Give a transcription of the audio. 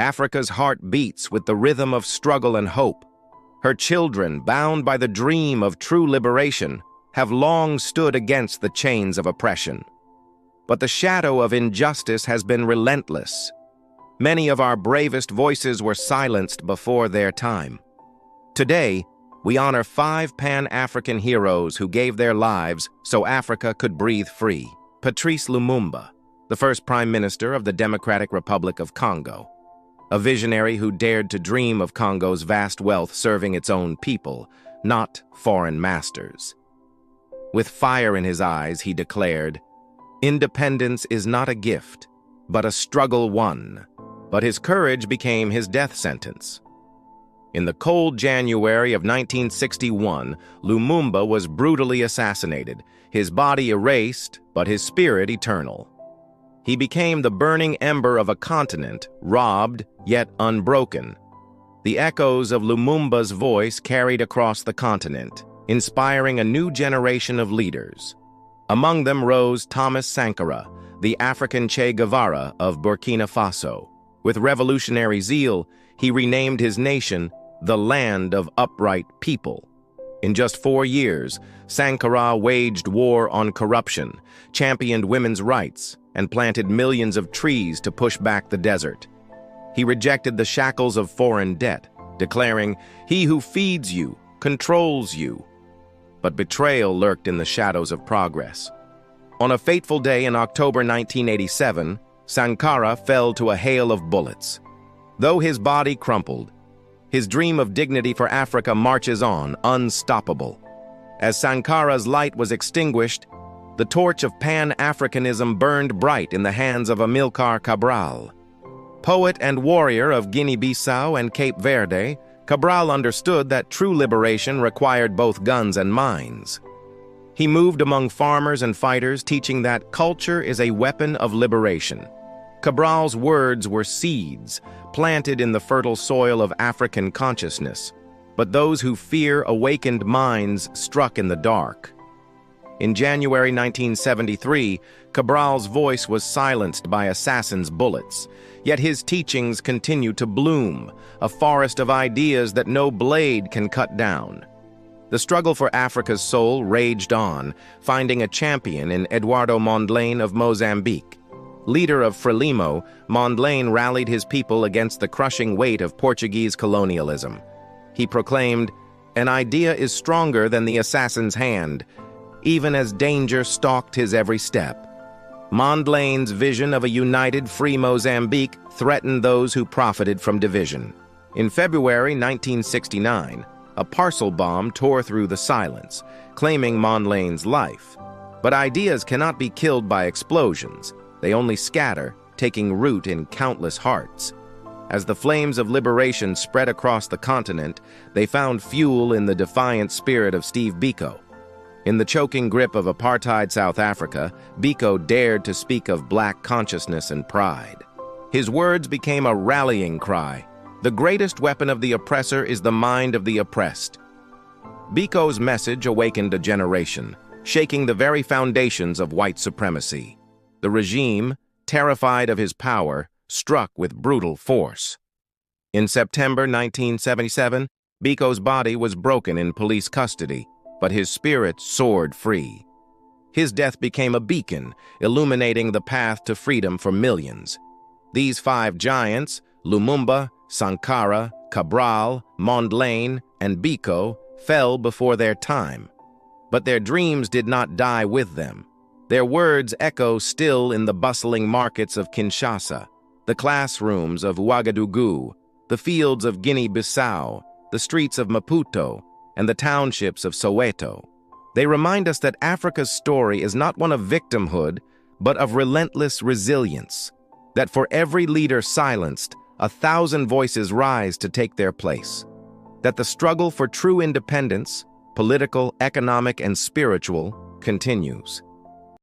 Africa's heart beats with the rhythm of struggle and hope. Her children, bound by the dream of true liberation, have long stood against the chains of oppression. But the shadow of injustice has been relentless. Many of our bravest voices were silenced before their time. Today, we honor 5 Pan-African heroes who gave their lives so Africa could breathe free. Patrice Lumumba, the first Prime Minister of the Democratic Republic of Congo, a visionary who dared to dream of Congo's vast wealth serving its own people, not foreign masters. With fire in his eyes, he declared, "Independence is not a gift, but a struggle won." But his courage became his death sentence. In the cold January of 1961, Lumumba was brutally assassinated, his body erased, but his spirit eternal. He became the burning ember of a continent, robbed yet unbroken. The echoes of Lumumba's voice carried across the continent, inspiring a new generation of leaders. Among them rose Thomas Sankara, the African Che Guevara of Burkina Faso. With revolutionary zeal, he renamed his nation the Land of Upright People. In just 4 years, Sankara waged war on corruption, championed women's rights, and planted millions of trees to push back the desert. He rejected the shackles of foreign debt, declaring, "He who feeds you controls you." But betrayal lurked in the shadows of progress. On a fateful day in October 1987, Sankara fell to a hail of bullets. Though his body crumpled, his dream of dignity for Africa marches on, unstoppable. As Sankara's light was extinguished, the torch of Pan-Africanism burned bright in the hands of Amílcar Cabral. Poet and warrior of Guinea-Bissau and Cape Verde, Cabral understood that true liberation required both guns and minds. He moved among farmers and fighters, teaching that culture is a weapon of liberation. Cabral's words were seeds, planted in the fertile soil of African consciousness, but those who fear awakened minds struck in the dark. In January 1973, Cabral's voice was silenced by assassins' bullets, yet his teachings continue to bloom, a forest of ideas that no blade can cut down. The struggle for Africa's soul raged on, finding a champion in Eduardo Mondlane of Mozambique. Leader of FRELIMO, Mondlane rallied his people against the crushing weight of Portuguese colonialism. He proclaimed, "An idea is stronger than the assassin's hand," even as danger stalked his every step. Mondlane's vision of a united, free Mozambique threatened those who profited from division. In February 1969, a parcel bomb tore through the silence, claiming Mondlane's life. But ideas cannot be killed by explosions. They only scatter, taking root in countless hearts. As the flames of liberation spread across the continent, they found fuel in the defiant spirit of Steve Biko. In the choking grip of apartheid South Africa, Biko dared to speak of black consciousness and pride. His words became a rallying cry. The greatest weapon of the oppressor is the mind of the oppressed. Biko's message awakened a generation, shaking the very foundations of white supremacy. The regime, terrified of his power, struck with brutal force. In September 1977, Biko's body was broken in police custody, but his spirit soared free. His death became a beacon, illuminating the path to freedom for millions. These 5 giants, Lumumba, Sankara, Cabral, Mondlane, and Biko, fell before their time. But their dreams did not die with them. Their words echo still in the bustling markets of Kinshasa, the classrooms of Ouagadougou, the fields of Guinea-Bissau, the streets of Maputo, and the townships of Soweto. They remind us that Africa's story is not one of victimhood, but of relentless resilience, that for every leader silenced, 1,000 voices rise to take their place, that the struggle for true independence, political, economic, and spiritual, continues.